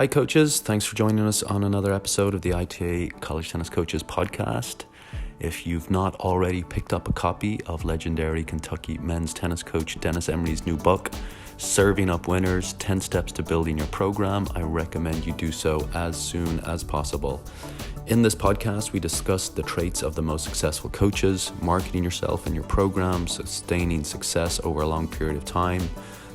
Hi, coaches. Thanks for joining us on another episode of the ITA College Tennis Coaches podcast. If you've not already picked up a copy of legendary Kentucky men's tennis coach Dennis Emery's new book, Serving Up Winners, 10 Steps to Building Your Program, I recommend you do so as soon as possible. In this podcast, we discuss the traits of the most successful coaches, marketing yourself and your program, sustaining success over a long period of time,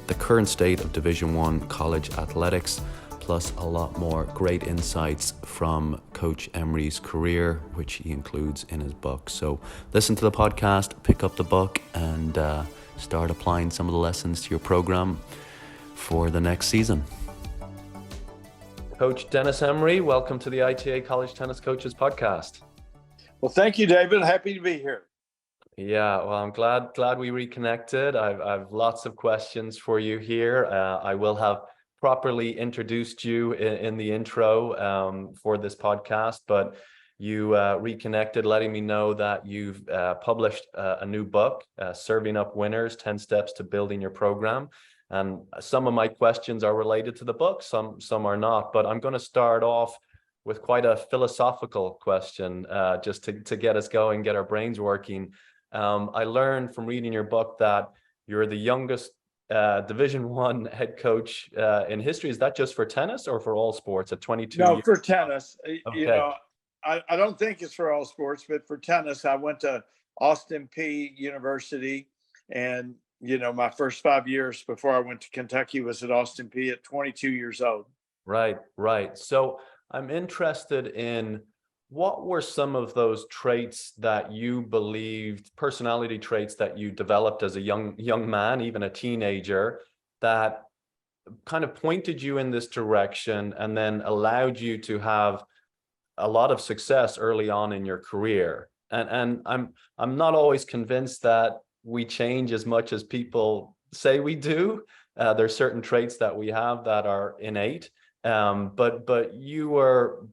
the current state of Division I college athletics, plus a lot more great insights from Coach Emery's career, which he includes in his book. So listen to the podcast, pick up the book, and start applying some of the lessons to your program for the next season. Coach Dennis Emery, welcome to the ITA College Tennis Coaches podcast. Well, thank you, David. Happy to be here. Yeah, well, I'm glad we reconnected. I've lots of questions for you here. I will have properly introduced you in the intro for this podcast, but you reconnected, letting me know that you've published a new book, Serving Up Winners, 10 Steps to Building Your Program. And some of my questions are related to the book, some are not, but I'm going to start off with quite a philosophical question, just to get us going, get our brains working. I learned from reading your book that you're the youngest Division I head coach in history. Is that just for tennis or for all sports at 22 No, years? for tennis. Okay. I don't think it's for all sports, but for tennis, I went to Austin Peay University, and my first 5 years before I went to Kentucky was at Austin Peay at 22 years old. Right. So I'm interested in what were some of those traits that you believed, personality traits that you developed as a young man, even a teenager, that kind of pointed you in this direction and then allowed you to have a lot of success early on in your career. And I'm not always convinced that we change as much as people say we do. There's certain traits that we have that are innate, but you were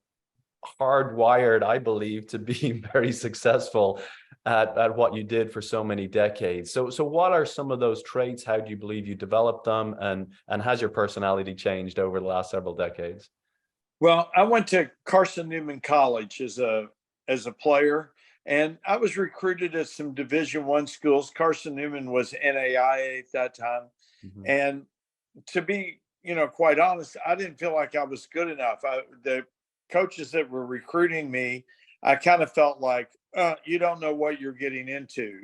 hardwired, I believe, to be very successful at what you did for so many decades. So what are some of those traits? How do you believe you developed them? And has your personality changed over the last several decades? Well, I went to Carson Newman College as a player, and I was recruited at some Division I schools. Carson Newman was NAIA at that time. Mm-hmm. And to be, quite honest, I didn't feel like I was good enough. The coaches that were recruiting me, I kind of felt like, you don't know what you're getting into.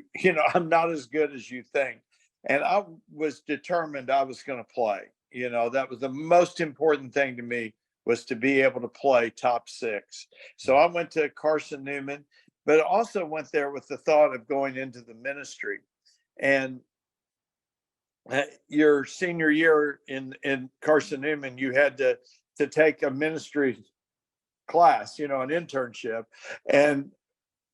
I'm not as good as you think. And I was determined I was going to play. That was the most important thing to me, was to be able to play top six. So I went to Carson Newman, but also went there with the thought of going into the ministry. And your senior year in Carson Newman, you had to take a ministry class, an internship. And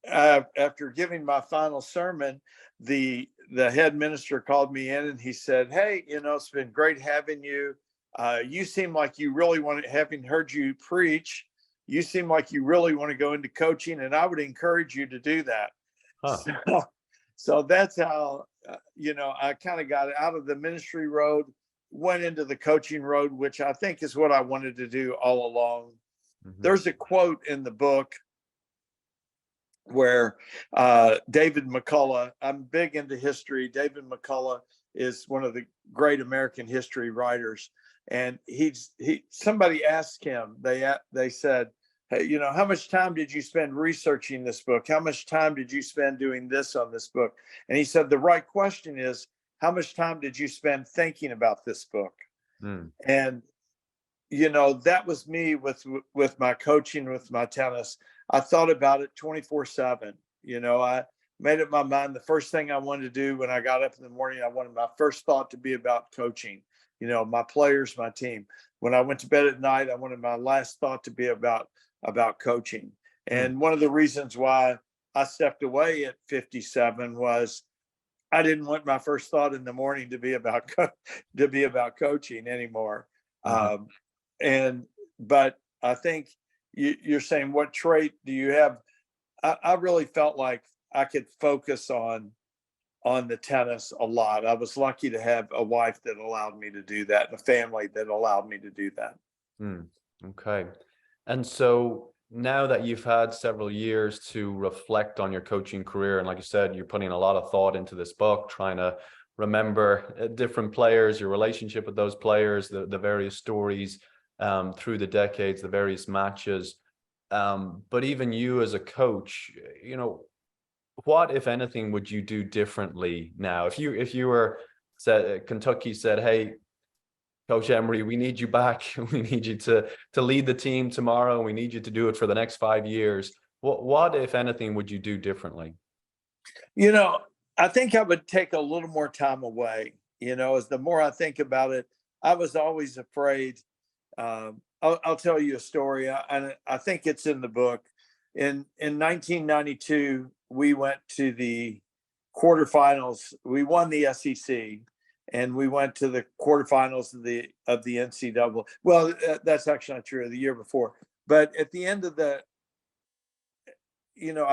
after giving my final sermon, the head minister called me in and he said, "Hey, it's been great having you. You seem like you really want to, having heard you preach, you seem like you really want to go into coaching, and I would encourage you to do that." Huh. So that's how, I kind of got out of the ministry road, went into the coaching road, which I think is what I wanted to do all along. Mm-hmm. There's a quote in the book where David McCullough, I'm big into history. David McCullough is one of the great American history writers. And somebody asked him, they said, "Hey, how much time did you spend researching this book? How much time did you spend doing this on this book?" And he said, "The right question is, how much time did you spend thinking about this book?" Mm. And, that was me with my coaching, with my tennis. I thought about it 24/7. I made up my mind. The first thing I wanted to do when I got up in the morning, I wanted my first thought to be about coaching, my players, my team. When I went to bed at night, I wanted my last thought to be about coaching. And one of the reasons why I stepped away at 57 was I didn't want my first thought in the morning to be about coaching anymore. Mm-hmm. But I think you're saying, what trait do you have? I really felt like I could focus on the tennis a lot. I was lucky to have a wife that allowed me to do that, and a family that allowed me to do that. Okay. And so now that you've had several years to reflect on your coaching career, and like you said, you're putting a lot of thought into this book, trying to remember different players, your relationship with those players, the various stories through the decades, the various matches. But even you as a coach, you know, what, if anything, would you do differently now? If you were said Kentucky said, "Hey, Coach Emery, we need you back. We need you to lead the team tomorrow. We need you to do it for the next 5 years." What, if anything, would you do differently? You know, I think I would take a little more time away. As the more I think about it, I was always afraid. I'll tell you a story, and I think it's in the book. In 1992, we went to the quarterfinals. We won the SEC, and we went to the quarterfinals of the NCAA. Well, that's actually not true. The year before, but at the end of I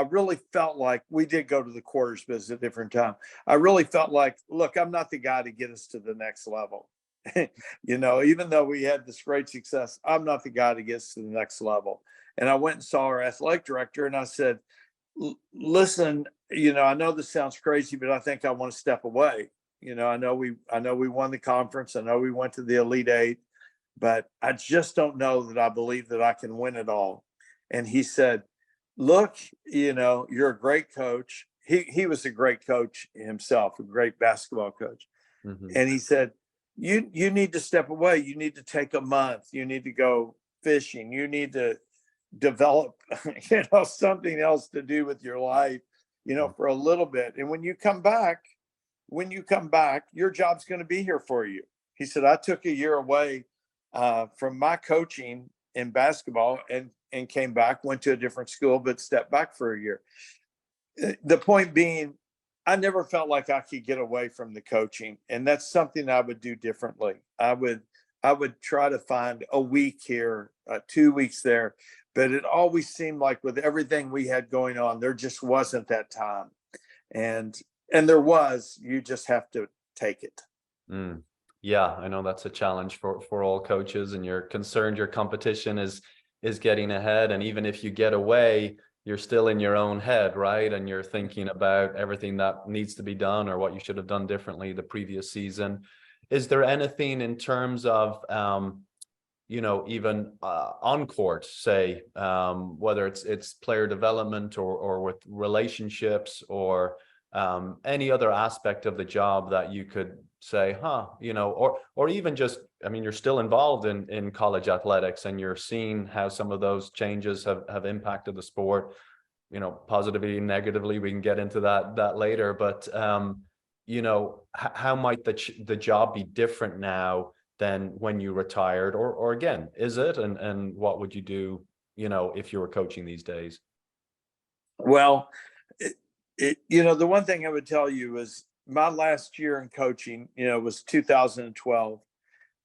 really felt like we did go to the quarters, but at a different time. I really felt like, look, I'm not the guy to get us to the next level. Even though we had this great success, I'm not the guy to get us to the next level. And I went and saw our athletic director and I said, listen, I know this sounds crazy, but I think I want to step away. I know we won the conference. I know we went to the Elite Eight, but I just don't know that I believe that I can win it all. And he said, look, you're a great coach. He was a great coach himself, a great basketball coach. Mm-hmm. And he said, you need to step away. You need to take a month. You need to go fishing. You need to develop, something else to do with your life, for a little bit. And when you come back, your job's going to be here for you. He said, I took a year away from my coaching in basketball and came back, went to a different school, but stepped back for a year. The point being, I never felt like I could get away from the coaching, and that's something I would do differently. I would try to find a week here, 2 weeks there, but it always seemed like with everything we had going on, there just wasn't that time. And there was, you just have to take it. Mm. Yeah, I know that's a challenge for all coaches, and you're concerned your competition is getting ahead, and even if you get away, you're still in your own head, right? And you're thinking about everything that needs to be done or what you should have done differently the previous season. Is there anything in terms of even on court, say, whether it's player development or with relationships or any other aspect of the job that you could say, or even just, I mean, you're still involved in college athletics and you're seeing how some of those changes have impacted the sport, positively, negatively. We can get into that later, but how might the job be different now than when you retired, or again, is it, and what would you do, if you were coaching these days? Well, the one thing I would tell you is my last year in coaching, was 2012.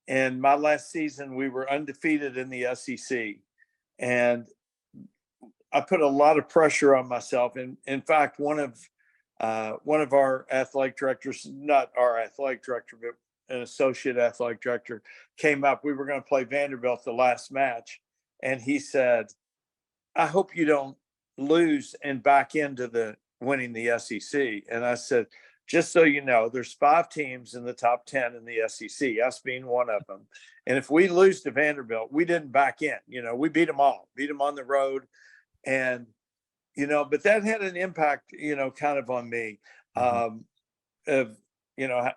And my last season, we were undefeated in the SEC. And I put a lot of pressure on myself. And in fact, one of our athletic directors, not our athletic director, but an associate athletic director, came up. We were going to play Vanderbilt the last match. And he said, I hope you don't lose and back into the winning the SEC. And I said, just so you know, there's 5 teams in the top 10 in the SEC, us being one of them. And if we lose to Vanderbilt, we didn't back in. We beat them all, beat them on the road. And, but that had an impact, kind of on me. Mm-hmm. Of,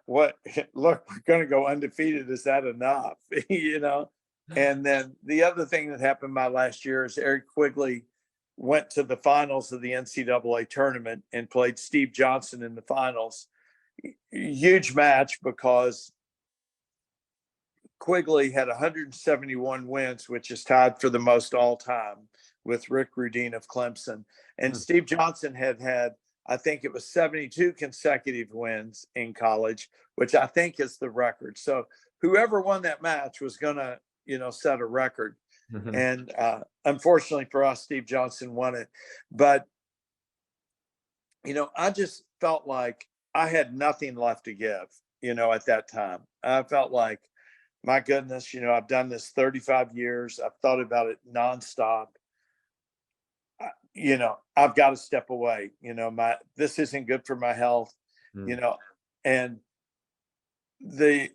what, look, we're going to go undefeated. Is that enough? And then the other thing that happened my last year is Eric Quigley went to the finals of the NCAA tournament and played Steve Johnson in the finals. Huge match because Quigley had 171 wins, which is tied for the most all time with Rick Rudin of Clemson. And Steve Johnson had, I think it was 72 consecutive wins in college, which I think is the record. So whoever won that match was going to, set a record. Mm-hmm. And unfortunately for us, Steve Johnson won it. But, I just felt like I had nothing left to give, at that time. I felt like my goodness, I've done this 35 years. I've thought about it nonstop. I've got to step away. This isn't good for my health, you Mm, know, and the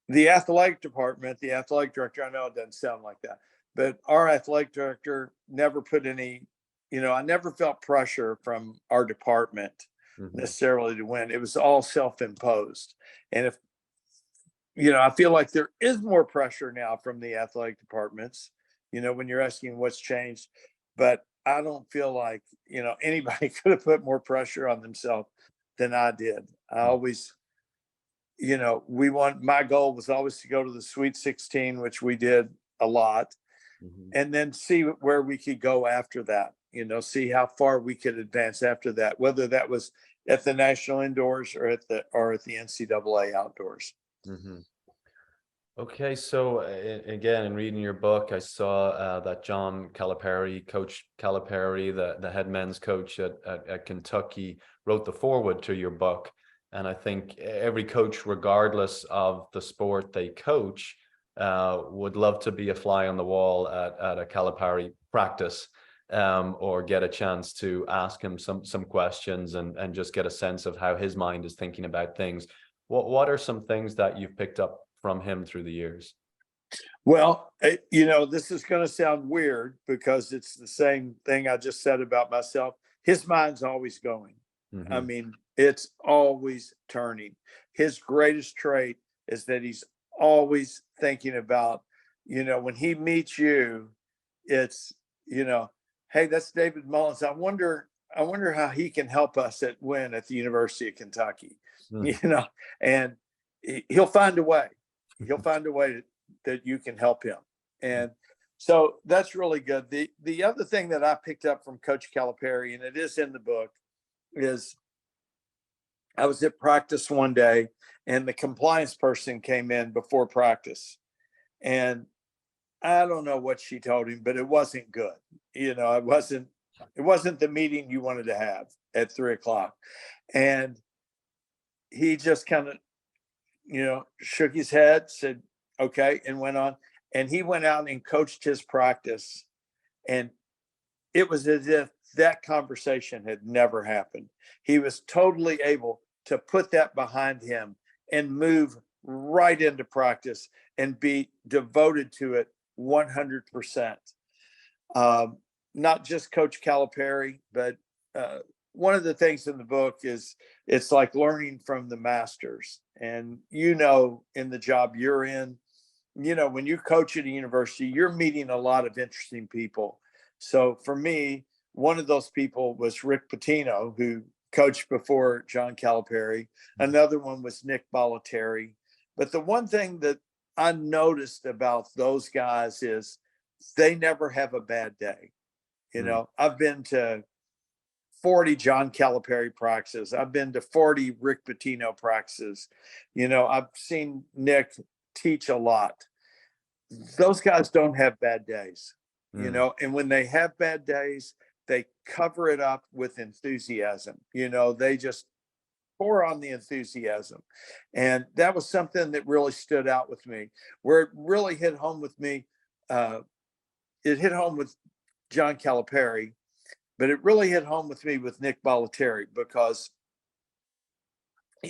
the athletic department, the athletic director, I know it doesn't sound like that, but our athletic director never put any, I never felt pressure from our department mhm, necessarily to win. It was all self-imposed. And if, I feel like there is more pressure now from the athletic departments, when you're asking what's changed, but I don't feel like, anybody could have put more pressure on themselves than I did. I mm, always, my goal was always to go to the Sweet 16, which we did a lot, mhm. and then see where we could go after that, see how far we could advance after that, whether that was at the national indoors or at the NCAA outdoors. Mhm. Okay, so again, in reading your book, I saw that John Calipari, Coach Calipari, the head men's coach at Kentucky, wrote the foreword to your book. And I think every coach, regardless of the sport they coach, would love to be a fly on the wall at a Calipari practice, or get a chance to ask him some questions and just get a sense of how his mind is thinking about things. What are some things that you've picked up from him through the years? Well, this is going to sound weird because it's the same thing I just said about myself. His mind's always going. I Hmm. mean, it's always turning. His greatest trait is that he's always thinking about, when he meets you, it's, hey, that's David Mullins. I wonder how he can help us win at the University of Kentucky, you know, and he'll find a way. He'll find a way that you can help him. And so that's really good. The other thing that I picked up from Coach Calipari, and it is in the book, is I was at practice one day and the compliance person came in before practice. And I don't know what she told him, but it wasn't good. It wasn't the meeting you wanted to have at 3 o'clock. And he just kind of, shook his head, said, okay, and went on. And he went out and coached his practice. And it was as if that conversation had never happened. He was totally able to put that behind him and move right into practice and be devoted to it 100%. Um, Not just Coach Calipari, but one of the things in the book is it's like learning from the masters. And in the job you're in, when you coach at a university, you're meeting a lot of interesting people. So for me, one of those people was Rick Pitino, who coached before John Calipari. Another one was Nick Bollettieri. But the one thing that I noticed about those guys is they never have a bad day. I've been to 40 John Calipari practices. I've been to 40 Rick Pitino practices. I've seen Nick teach a lot. Those guys don't have bad days, Mm, and when they have bad days, they cover it up with enthusiasm. They just pour on the enthusiasm. And that was something that really stood out with me. Where it really hit home with me, uh, it hit home with John Calipari, but it really hit home with me with Nick Bollettieri because,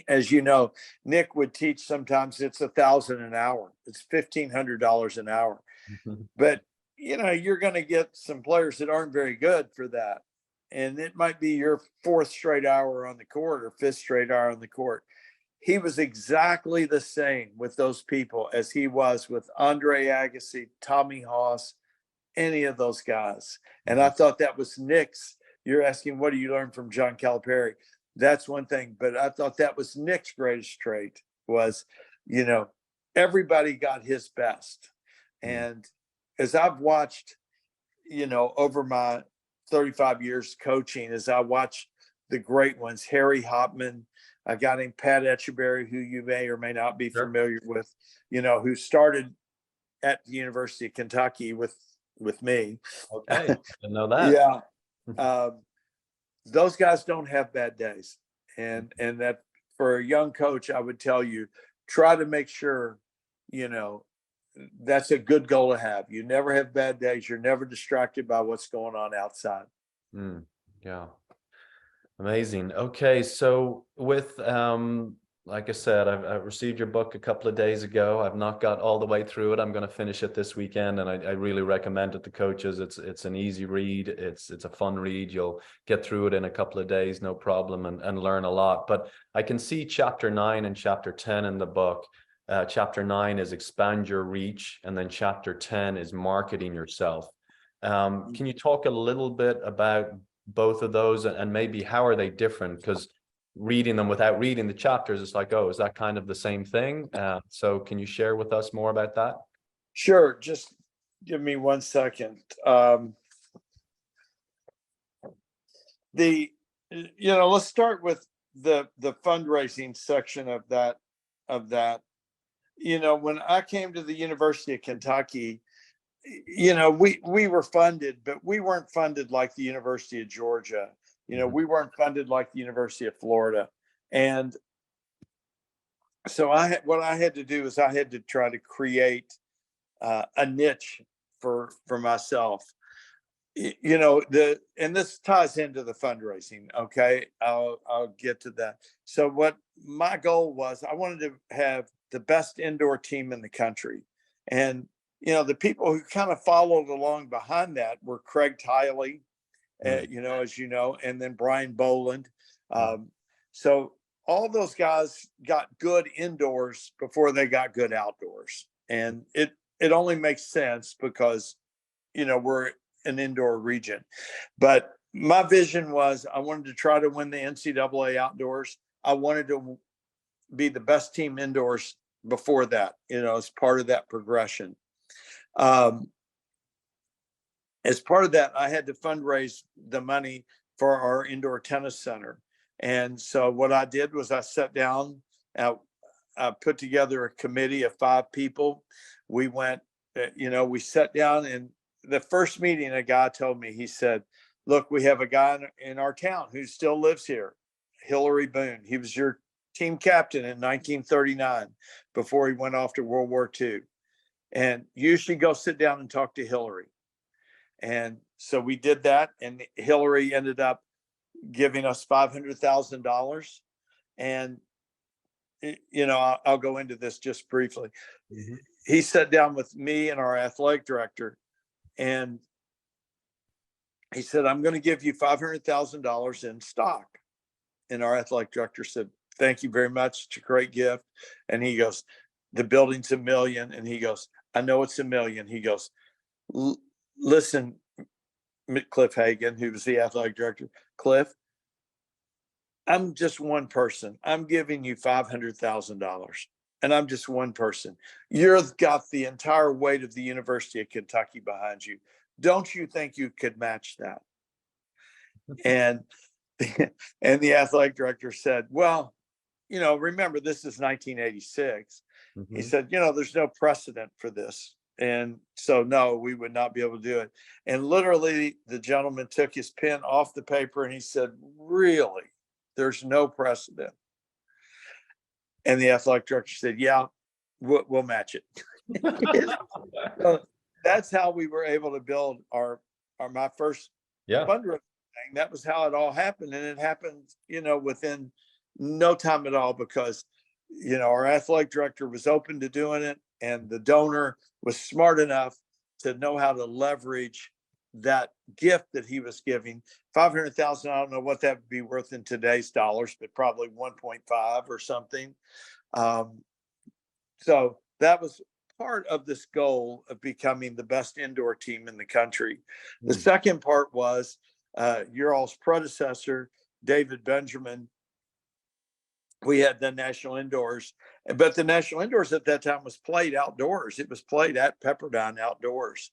as you know, Nick would teach sometimes it's 1,000 an hour, it's $1,500 an hour. mhm, But you're going to get some players that aren't very good for that, and it might be your fourth straight hour on the court or fifth straight hour on the court. He was exactly the same with those people as he was with Andre Agassi, Tommy Haas, any of those guys. And I mhm, thought that was Nick's. You're asking, what do you learn from John Calipari? That's one thing, but I thought that was Nick's greatest trait was, you know, everybody got his best. mm. And as I've watched, over my 35 years coaching, as I watched the great ones, Harry Hopman, a guy named Pat Etcheberry, who you may or may not be Sure. familiar with, who started at the University of Kentucky with me. Okay. Didn't know that. Yeah, um, those guys don't have bad days, and that for a young coach, I would tell you, try to make sure, you know, that's a good goal to have. You never have bad days. You're never distracted by what's going on outside. Yeah. Amazing. Okay, so with like I said, I've received your book a couple of days ago. I've not got all the way through it. I'm going to finish it this weekend, and I really recommend it to coaches. It's an easy read. It's a fun read. You'll get through it in a couple of days, no problem, and learn a lot. But I can see chapter 9 and chapter 10 in the book. Chapter 9 is expand your reach, and then chapter 10 is marketing yourself. Can you talk a little bit about both of those, and maybe how are they different? Because reading them without reading the chapters, it's like, oh, is that kind of the same thing? So can you share with us more about that? Sure. Just give me 1 second. Let's start with the fundraising section of that. When I came to the University of Kentucky, we were funded, but we weren't funded like the University of Georgia. We weren't funded like the University of Florida. And so what I had to do is I had to try to create a niche for myself. And this ties into the fundraising. Okay, I'll get to that. So what my goal was, I wanted to have the best indoor team in the country. And the people who kind of followed along behind that were Craig Tiley, as you know, and then Brian Boland. So all those guys got good indoors before they got good outdoors. And it only makes sense because, we're an indoor region. But my vision was I wanted to try to win the NCAA outdoors. I wanted to be the best team indoors before that, as part of that progression. As part of that, I had to fundraise the money for our indoor tennis center. And so what I did was I sat down, I put together a committee of 5 people. We went, we sat down, and the first meeting, a guy told me, he said, look, we have a guy in our town who still lives here, Hillary Boone. He was your team captain in 1939 before he went off to World War II. And you should go sit down and talk to Hillary. And so we did that, and Hillary ended up giving us $500,000. And, I'll go into this just briefly. He sat down with me and our athletic director, and he said, I'm going to give you $500,000 in stock. And our athletic director said, thank you very much. It's a great gift. And he goes, the building's $1 million. And he goes, I know it's $1 million. He goes, listen, Cliff Hagan, who was the athletic director, Cliff, I'm just one person. I'm giving you $500,000, and I'm just one person. You've got the entire weight of the University of Kentucky behind you. Don't you think you could match that? And the athletic director said, well, remember, this is 1986. He said, there's no precedent for this. And so, no, we would not be able to do it. And literally, the gentleman took his pen off the paper and he said, really, there's no precedent. And the athletic director said, yeah, we'll match it. So that's how we were able to build my first fundraising thing. That was how it all happened. And it happened, within no time at all, because, our athletic director was open to doing it, and the donor was smart enough to know how to leverage that gift that he was giving. $500,000, I don't know what that would be worth in today's dollars, but probably 1.5 or something. So that was part of this goal of becoming the best indoor team in the country. The second part was your all's predecessor, David Benjamin. We had the National Indoors, but the National Indoors at that time was played outdoors. It was played at Pepperdine outdoors.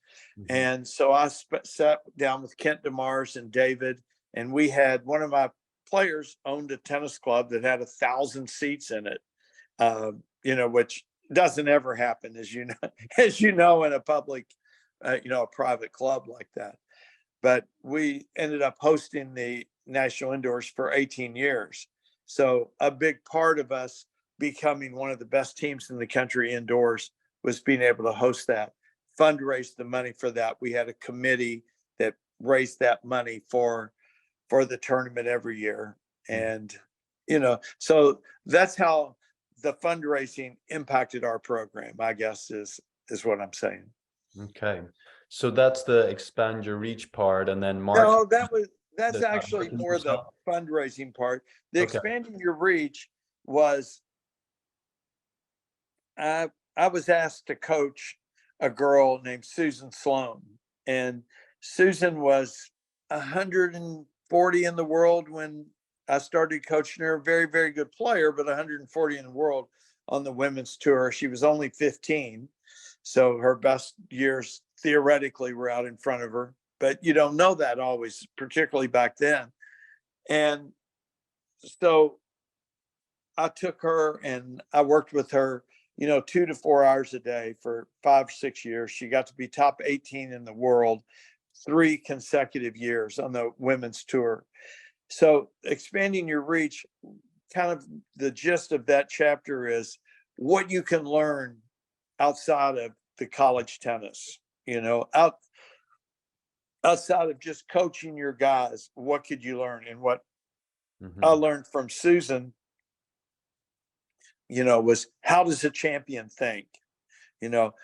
And so I sat down with Kent DeMars and David, and we had one of my players owned a tennis club that had 1,000 seats in it, which doesn't ever happen, as you know, in a public, a private club like that. But we ended up hosting the National Indoors for 18 years. So a big part of us becoming one of the best teams in the country indoors was being able to host that, fundraise the money for that. We had a committee that raised that money for the tournament every year. And, so that's how the fundraising impacted our program, I guess is what I'm saying. Okay. So that's the expand your reach part, and then market. No, that's Does that actually market more the yourself? fundraising part. The Okay. expanding your reach was I was asked to coach a girl named Susan Sloan, and Susan was 140 in the world when I started coaching her. A very, very good player, but 140 in the world on the women's tour. She was only 15, so her best years theoretically were out in front of her. But you don't know that always, particularly back then. And so I took her and I worked with her, 2 to 4 hours a day for 5 or 6 years. She got to be top 18 in the world 3 consecutive years on the women's tour. So expanding your reach, kind of the gist of that chapter is what you can learn outside of the college tennis, outside of just coaching your guys. What could you learn? And what I learned from Susan, was how does a champion think?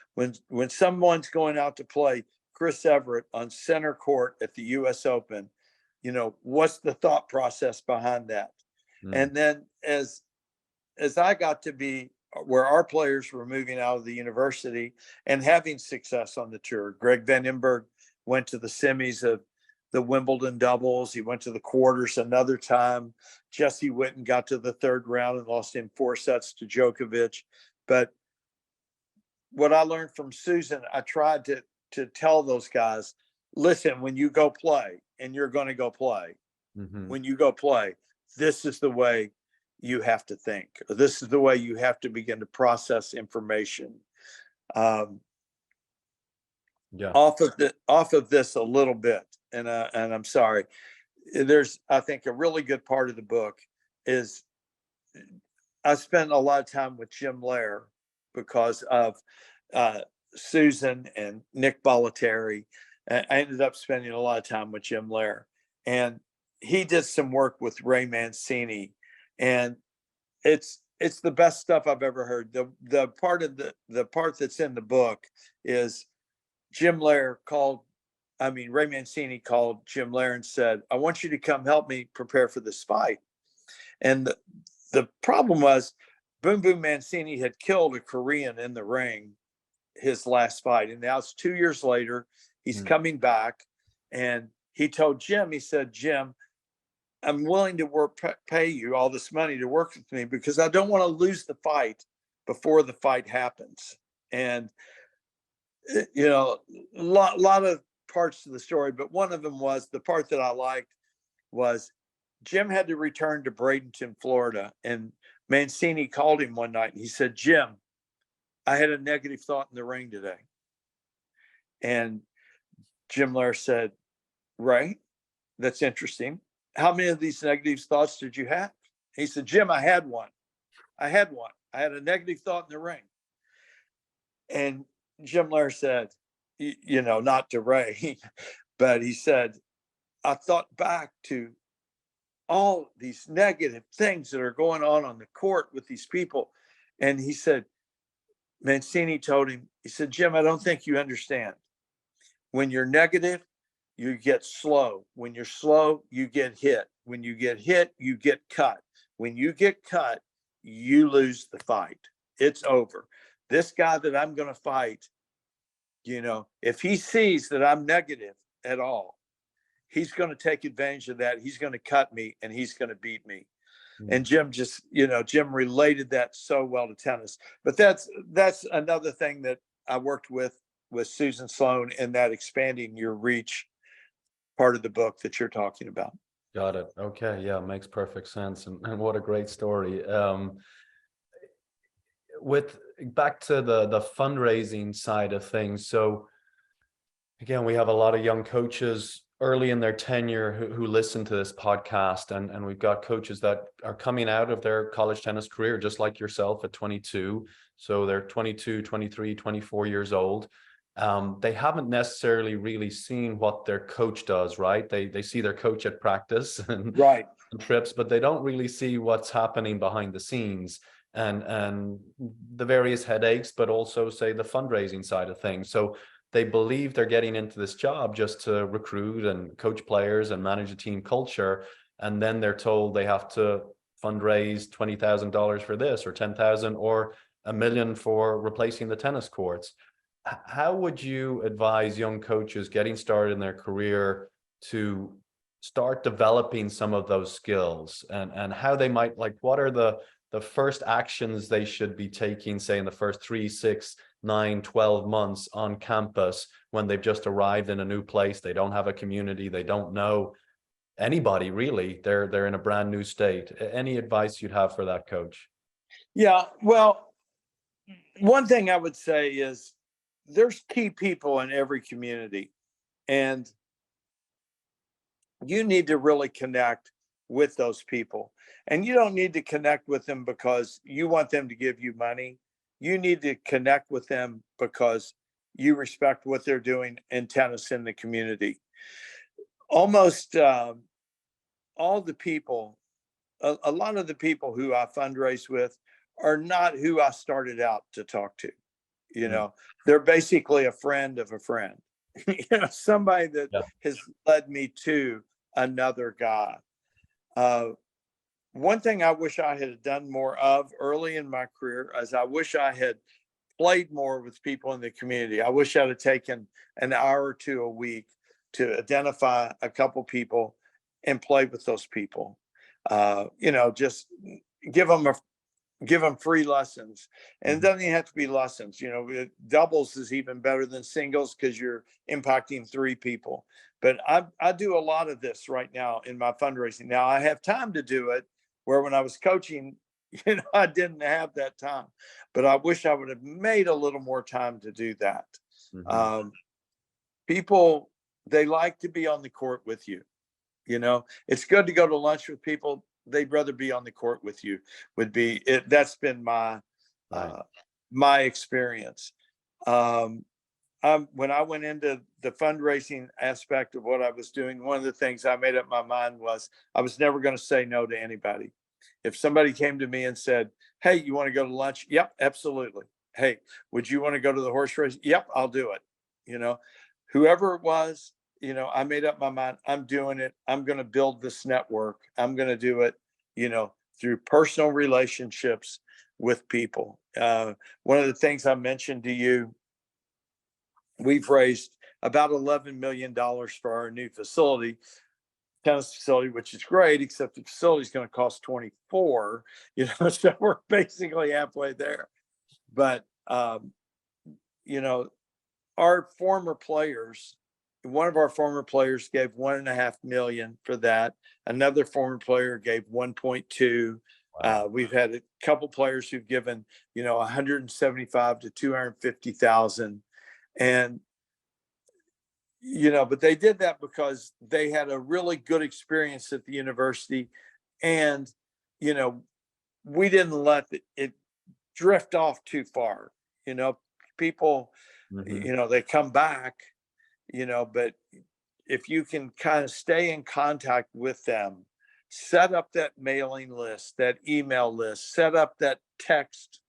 When someone's going out to play Chris Everett on center court at the US Open, what's the thought process behind that? And then as I got to be where our players were moving out of the university and having success on the tour, Greg Van Imberg went to the semis of the Wimbledon doubles. He went to the quarters another time. Jesse Witten got to the third round and lost in 4 sets to Djokovic. But what I learned from Susan, I tried to tell those guys, listen, when you go play, and you're going to go play, when you go play, this is the way you have to think. This is the way you have to begin to process information. Off of this a little bit, and I'm sorry. There's, I think, a really good part of the book is I spent a lot of time with Jim Lair because of Susan and Nick Bollettieri. I ended up spending a lot of time with Jim Lair, and he did some work with Ray Mancini, and it's the best stuff I've ever heard. The part that's in the book is Ray Mancini called Jim Lair and said, I want you to come help me prepare for this fight. And the problem was Boom Boom Mancini had killed a Korean in the ring his last fight. And now it's 2 years later, he's coming back, and he told Jim, he said, Jim, I'm willing to pay you all this money to work with me because I don't want to lose the fight before the fight happens. And a lot of parts of the story, but one of them was the part that I liked was Jim had to return to Bradenton, Florida, and Mancini called him one night and he said, Jim, I had a negative thought in the ring today. And Jim Lair said, Ray, that's interesting. How many of these negative thoughts did you have? He said, Jim, I had one. I had a negative thought in the ring. And Jim Lair said, not to Ray, but he said, I thought back to all these negative things that are going on the court with these people. And he said, Mancini told him, he said, Jim, I don't think you understand. When you're negative, you get slow. When you're slow, you get hit. When you get hit, you get cut. When you get cut, you lose the fight. It's over. This guy that I'm going to fight, if he sees that I'm negative at all, he's going to take advantage of that. He's going to cut me and he's going to beat me. And Jim Jim related that so well to tennis. But that's another thing that I worked with Susan Sloan in that expanding your reach part of the book that you're talking about. Got it. Okay. Yeah, makes perfect sense. And what a great story. With back to the fundraising side of things. So again, we have a lot of young coaches early in their tenure who listen to this podcast, and we've got coaches that are coming out of their college tennis career, just like yourself at 22, So they're 22, 23, 24 years old. They haven't necessarily really seen what their coach does, right? They see their coach at practice and Right. trips, but they don't really see what's happening behind the scenes, and the various headaches, but also say the fundraising side of things. So they believe they're getting into this job just to recruit and coach players and manage a team culture. And then they're told they have to fundraise $20,000 for this, or 10,000, or $1 million for replacing the tennis courts. How would you advise young coaches getting started in their career to start developing some of those skills, and how they might, like, what are the first actions they should be taking, say in the first 3, 6, 9, 12 months on campus when they've just arrived in a new place, they don't have a community, they don't know anybody really, they're in a brand new state. Any advice you'd have for that coach? Yeah. Well, one thing I would say is there's key people in every community, and you need to really connect with those people. And you don't need to connect with them because you want them to give you money. You need to connect with them because you respect what they're doing in tennis in the community. Almost all the people, a lot of the people who I fundraise with are not who I started out to talk to. You Mm. know, they're basically a friend of a friend. Somebody that Yeah. has led me to another guy. One thing I wish I had done more of early in my career is I wish I had played more with people in the community. I wish I'd have taken an hour or two a week to identify a couple people and play with those people. Just give them a give them free lessons. And it doesn't even have to be lessons. Doubles is even better than singles because you're impacting 3 people. But I do a lot of this right now in my fundraising. Now I have time to do it, where when I was coaching, I didn't have that time. But I wish I would have made a little more time to do that. Mm-hmm. People, they like to be on the court with you. It's good to go to lunch with people. They'd rather be on the court with you. Would be it. That's been my Right. my experience. When I went into the fundraising aspect of what I was doing, one of the things I made up my mind was I was never going to say no to anybody. If somebody came to me and said, "Hey, you want to go to lunch?" Yep, absolutely. Hey, would you want to go to the horse race? Yep, I'll do it. Whoever it was, I made up my mind. I'm doing it. I'm going to build this network. I'm going to do it, through personal relationships with people. One of the things I mentioned to you, we've raised about $11 million for our new tennis facility, which is great, except the facility is going to cost 24, so we're basically halfway there. But, our former players, one of our former players gave 1.5 million for that. Another former player gave 1.2. Wow. We've had a couple players who've given, 175 to 250,000. And, but they did that because they had a really good experience at the university. And, we didn't let it drift off too far. People, Mm-hmm. they come back, but if you can kind of stay in contact with them, set up that mailing list, that email list, set up that text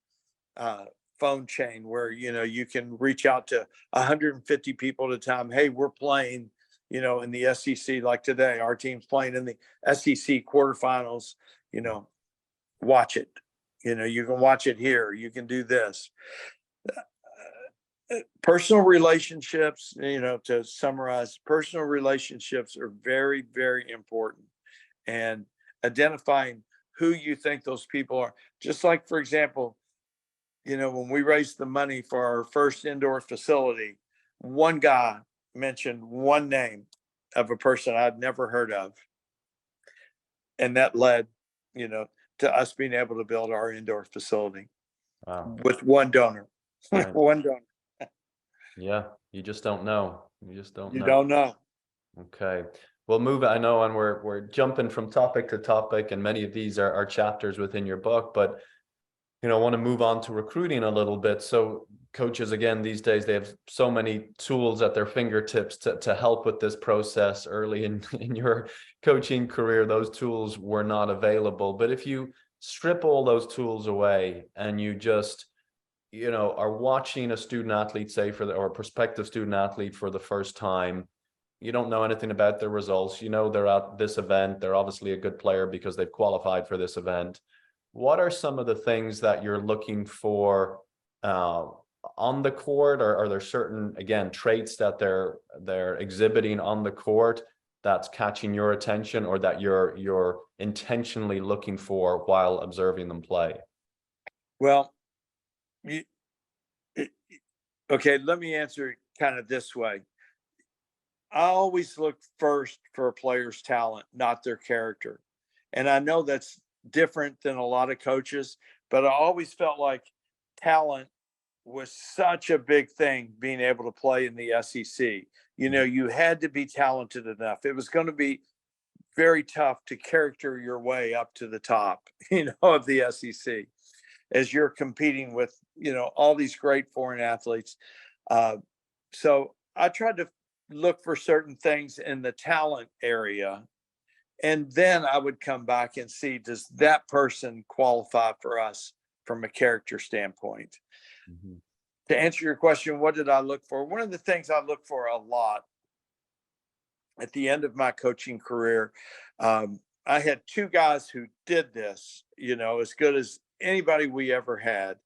phone chain where, you can reach out to 150 people at a time. Hey, we're playing, in the SEC, like today, our team's playing in the SEC quarterfinals, watch it. You can watch it here. You can do this. Personal relationships, to summarize, personal relationships are very, very important. And identifying who you think those people are. Just like, for example, when we raised the money for our first indoor facility, one guy mentioned one name of a person I'd never heard of. And that led, to us being able to build our indoor facility Wow. with one donor. Right. One donor. Yeah, you just don't know. You just don't You know. don't know. Okay. Well, move it. I know, and we're jumping from topic to topic, and many of these are chapters within your book. But I want to move on to recruiting a little bit. So coaches, again, these days, they have so many tools at their fingertips to help with this process. Early in your coaching career, those tools were not available. But if you strip all those tools away and you just, are watching a student athlete, say or a prospective student athlete for the first time, you don't know anything about their results. They're at this event. They're obviously a good player because they've qualified for this event. What are some of the things that you're looking for uh, on the court? Or are there certain, again, traits that they're exhibiting on the court that's catching your attention, or that you're intentionally looking for while observing them play? Well, you, okay, let me answer it kind of this way. I always look first for a player's talent, not their character. And I know that's different than a lot of coaches, but I always felt like talent was such a big thing being able to play in the SEC. You had to be talented enough. It was going to be very tough to character your way up to the top, of the SEC as you're competing with, all these great foreign athletes. So I tried to look for certain things in the talent area. And then I would come back and see, does that person qualify for us from a character standpoint? Mm-hmm. To answer your question, what did I look for? One of the things I look for a lot at the end of my coaching career, I had two guys who did this, as good as anybody we ever had.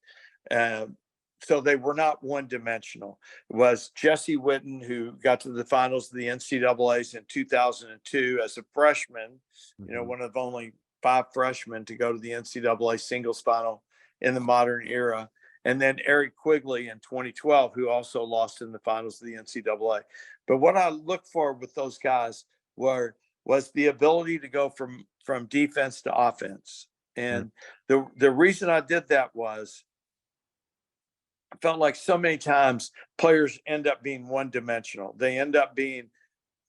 So they were not one dimensional. It was Jesse Witten, who got to the finals of the NCAAs in 2002 as a freshman, Mm-hmm. one of only 5 freshmen to go to the NCAA singles final in the modern era. And then Eric Quigley in 2012, who also lost in the finals of the NCAA. But what I looked for with those guys was the ability to go from defense to offense. And the reason I did that was I felt like so many times players end up being one dimensional. They end up being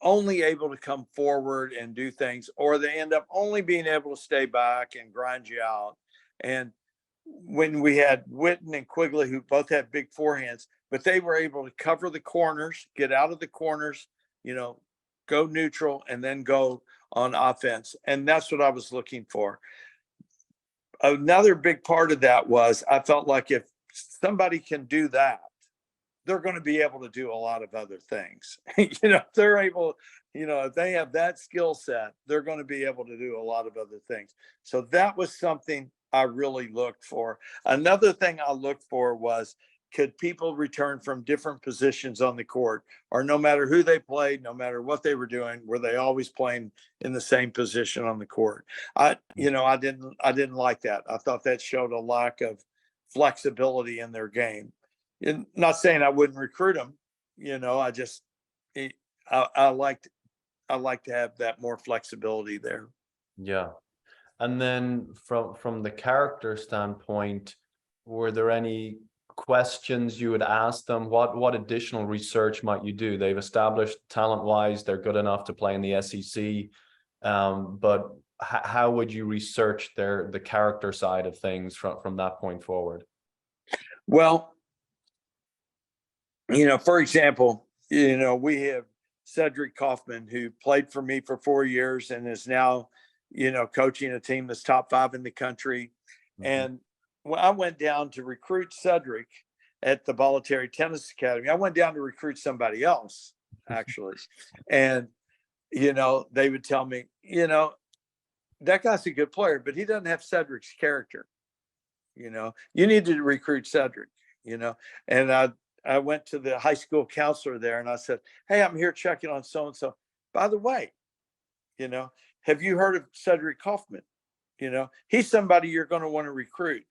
only able to come forward and do things, or they end up only being able to stay back and grind you out. And when we had Witten and Quigley, who both had big forehands, but they were able to cover the corners, get out of the corners, go neutral, and then go on offense. And that's what I was looking for. Another big part of that was I felt like if somebody can do that, they're going to be able to do a lot of other things. They're able, if they have that skill set, they're going to be able to do a lot of other things. So that was something I really looked for. Another thing I looked for was, could people return from different positions on the court, or no matter who they played, no matter what they were doing, were they always playing in the same position on the court? I didn't like that. I thought that showed a lack of flexibility in their game. And not saying I wouldn't recruit them, I just I like to have that more flexibility there. Yeah. And then from the character standpoint, were there any questions you would ask them? What additional research might you do? They've established talent-wise, they're good enough to play in the SEC. But how would you research the character side of things from that point forward? Well, for example, we have Cedric Kaufman, who played for me for 4 years and is now, coaching a team that's top 5 in the country. Mm-hmm. And when I went down to recruit Cedric at the Bolletary Tennis Academy, I went down to recruit somebody else, actually. And, they would tell me, that guy's a good player, but he doesn't have Cedric's character. You need to recruit Cedric, and I went to the high school counselor there and I said, hey, I'm here checking on so-and-so. By the way, have you heard of Cedric Kaufman? He's somebody you're going to want to recruit,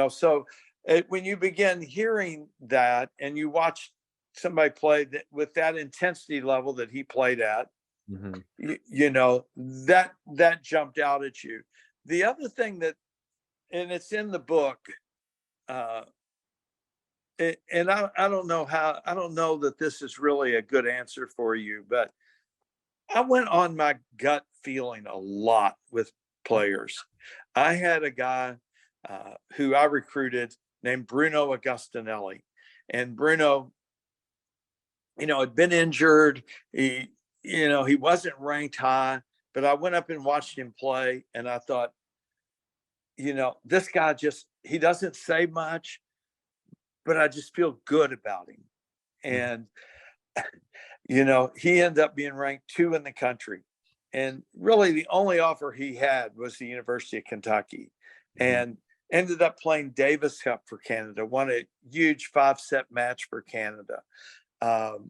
so when you begin hearing that and you watch somebody play with that intensity level that he played at, Mm-hmm. that jumped out at you. The other thing and it's in the book, and I don't know that this is really a good answer for you, but I went on my gut feeling a lot with players. I had a guy who I recruited named Bruno Augustinelli. And Bruno, had been injured. He wasn't ranked high, but I went up and watched him play, and I thought, this guy he doesn't say much, but I just feel good about him. And, he ended up being ranked 2 in the country. And really the only offer he had was the University of Kentucky, and ended up playing Davis Cup for Canada, won a huge 5-set match for Canada. But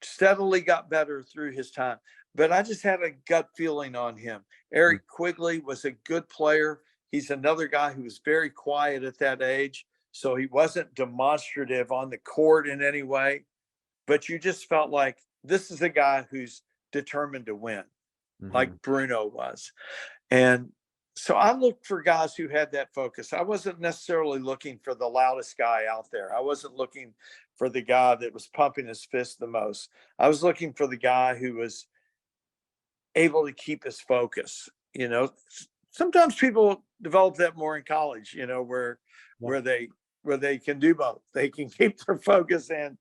steadily got better through his time. But I just had a gut feeling on him. Eric Quigley was a good player. He's another guy who was very quiet at that age. So he wasn't demonstrative on the court in any way. But you just felt like this is a guy who's determined to win, like Bruno was. And so I looked for guys who had that focus. I wasn't necessarily looking for the loudest guy out there. I wasn't looking for the guy that was pumping his fist the most. I was looking for the guy who was able to keep his focus. Sometimes people develop that more in college, where they can do both. They can keep their focus and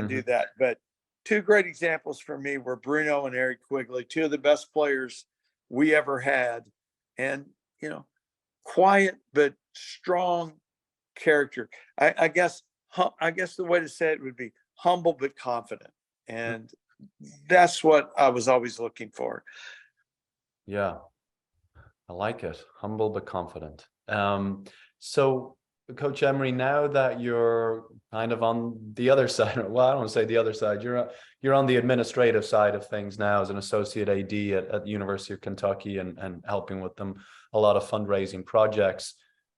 do that. But 2 great examples for me were Bruno and Eric Quigley, 2 of the best players we ever had. And, quiet but strong character. I guess the way to say it would be humble but confident. And that's what I was always looking for. Yeah, I like it. Humble but confident. So Coach Emery, now that you're kind of on the other side, well, I don't want to say the other side, you're on the administrative side of things now as an associate AD at the University of Kentucky, and helping with them a lot of fundraising projects.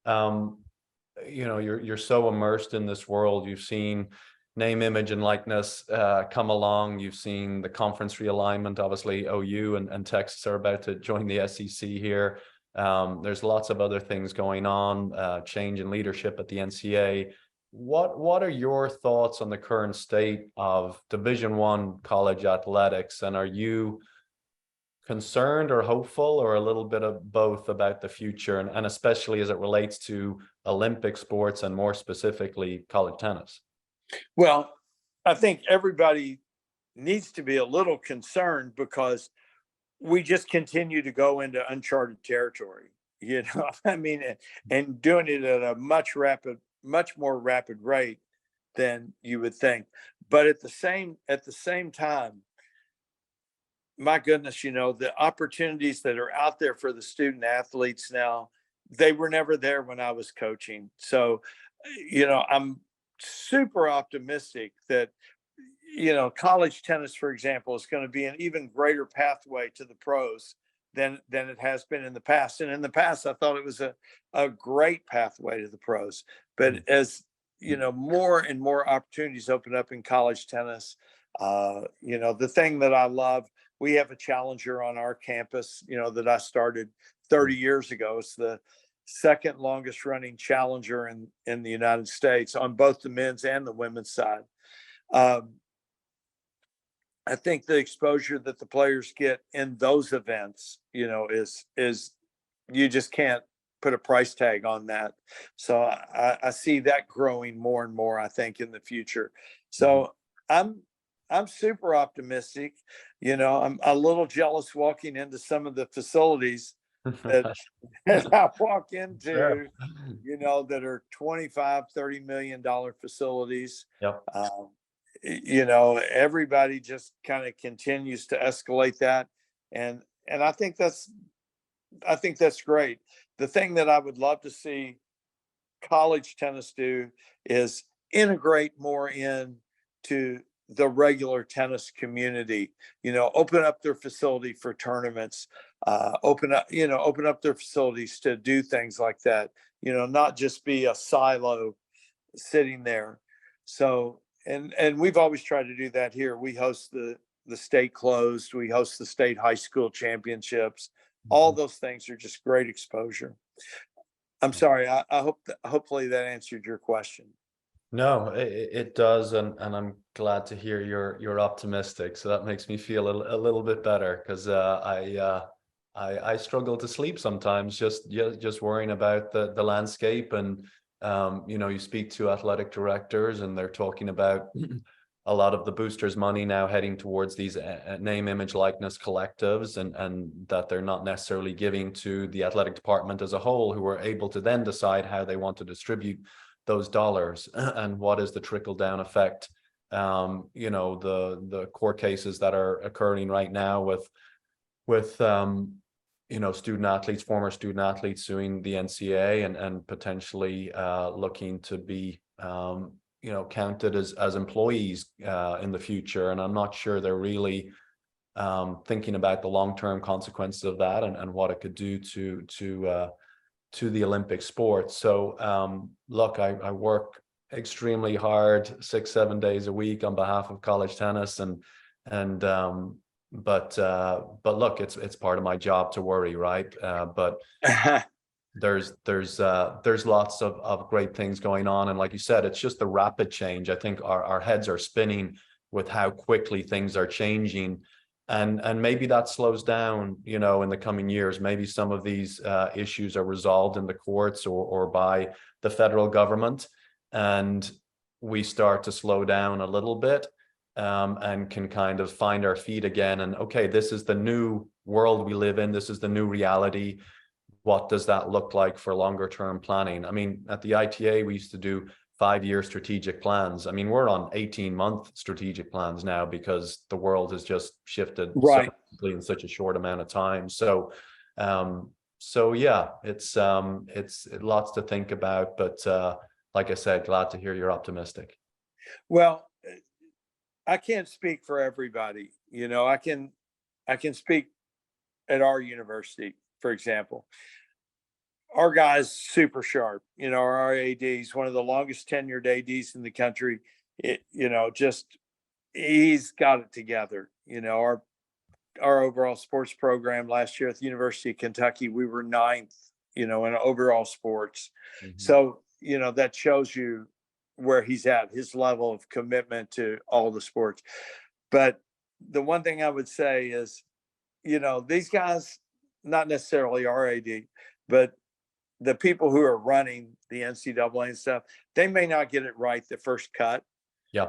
You're so immersed in this world. You've seen name, image, and likeness come along. You've seen the conference realignment. Obviously, OU and Texas are about to join the SEC here. There's lots of other things going on, change in leadership at the NCAA. What are your thoughts on the current state of Division I college athletics? And are you concerned or hopeful, or a little bit of both, about the future, and especially as it relates to Olympic sports and more specifically college tennis? Well, I think everybody needs to be a little concerned because we just continue to go into uncharted territory, and doing it at a much more rapid rate than you would think. But at the same time, my goodness, the opportunities that are out there for the student athletes now, they were never there when I was coaching. So, I'm super optimistic that, college tennis, for example, is going to be an even greater pathway to the pros than it has been in the past. And in the past, I thought it was a great pathway to the pros. But as, more and more opportunities open up in college tennis, the thing that I love, we have a challenger on our campus, that I started 30 years ago. It's the second longest running challenger in the United States on both the men's and the women's side. I think the exposure that the players get in those events, is you just can't put a price tag on that. So I see that growing more and more, I think, in the future. So I'm super optimistic. I'm a little jealous walking into some of the facilities that I walk into, Sure. that are $25-30 million facilities. Yep. Everybody just kind of continues to escalate that. And I think that's great. The thing that I would love to see college tennis do is integrate more into the regular tennis community, open up their facility for tournaments, open up their facilities to do things like that, not just be a silo sitting there. So, and we've always tried to do that here. We host the state closed, we host the state high school championships. All those things are just great exposure. I'm sorry. I hope hopefully that answered your question. No, it does, and I'm glad to hear you're optimistic. So that makes me feel a little bit better, because I struggle to sleep sometimes, just worrying about the landscape. And you speak to athletic directors and they're talking about a lot of the boosters money now heading towards these name, image, likeness collectives, and that they're not necessarily giving to the athletic department as a whole, who are able to then decide how they want to distribute those dollars and what is the trickle down effect. The court cases that are occurring right now with student athletes, former student athletes suing the NCAA and potentially looking to be counted as employees in the future. And I'm not sure they're really thinking about the long-term consequences of that and what it could do to the Olympic sport. So look, I work extremely hard 6-7 days a week on behalf of college tennis, but look, it's part of my job to worry, right? But there's lots of great things going on, and like you said, it's just the rapid change. I think our heads are spinning with how quickly things are changing, and maybe that slows down in the coming years. Maybe some of these issues are resolved in the courts or by the federal government, and we start to slow down a little bit, and can kind of find our feet again. And okay, this is the new world we live in. This is the new reality. What does that look like for longer term planning? I mean, at the ITA, we used to do 5-year strategic plans. I mean, we're on 18-month strategic plans now because the world has just shifted so quickly in such a short amount of time. So yeah, it's lots to think about, but like I said, glad to hear you're optimistic. Well, I can't speak for everybody. I can speak at our university, for example. Our guy's super sharp. Our AD is one of the longest tenured ADs in the country. He's got it together. Our overall sports program last year at the University of Kentucky, we were 9th, in overall sports. Mm-hmm. So, that shows you where he's at, his level of commitment to all the sports. But the one thing I would say is, these guys, not necessarily our AD, but the people who are running the NCAA and stuff, they may not get it right the first cut. Yeah.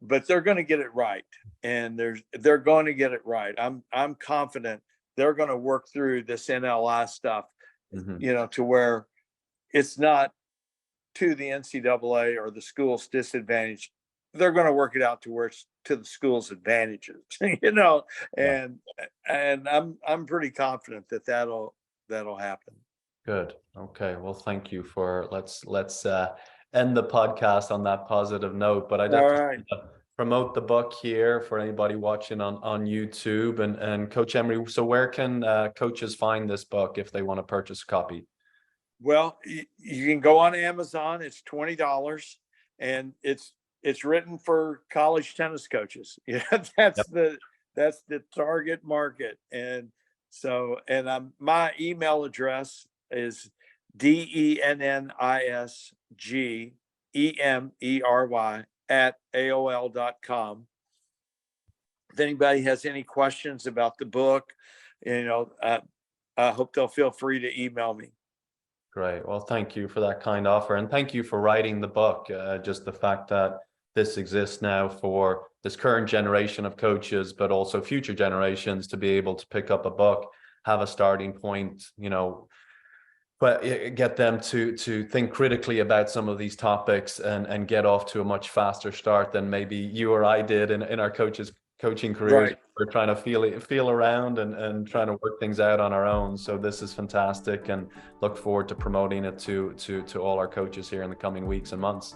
But they're going to get it right. And they're going to get it right. I'm confident they're going to work through this NLI stuff, mm-hmm. To where it's not to the NCAA or the school's disadvantage. They're going to work it out to where it's to the school's advantages, and I'm pretty confident that'll happen. Good. Okay. Well, thank you for let's end the podcast on that positive note. But I definitely promote the book here for anybody watching on YouTube and Coach Emery. So where can coaches find this book if they want to purchase a copy? Well, you can go on Amazon. It's $20, and it's written for college tennis coaches. Yeah, that's the target market. And so, my email address is DENNISGEMERY@AOL.com. If anybody has any questions about the book, I hope they'll feel free to email me. Great. Well, thank you for that kind offer. And thank you for writing the book. Just the fact that this exists now for this current generation of coaches, but also future generations to be able to pick up a book, have a starting point, but get them to think critically about some of these topics and get off to a much faster start than maybe you or I did in our coaching careers. Right. We're trying to feel around and trying to work things out on our own. So this is fantastic, and look forward to promoting it to all our coaches here in the coming weeks and months.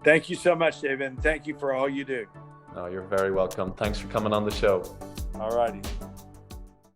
Thank you so much, David. And thank you for all you do. No, you're very welcome. Thanks for coming on the show. All righty.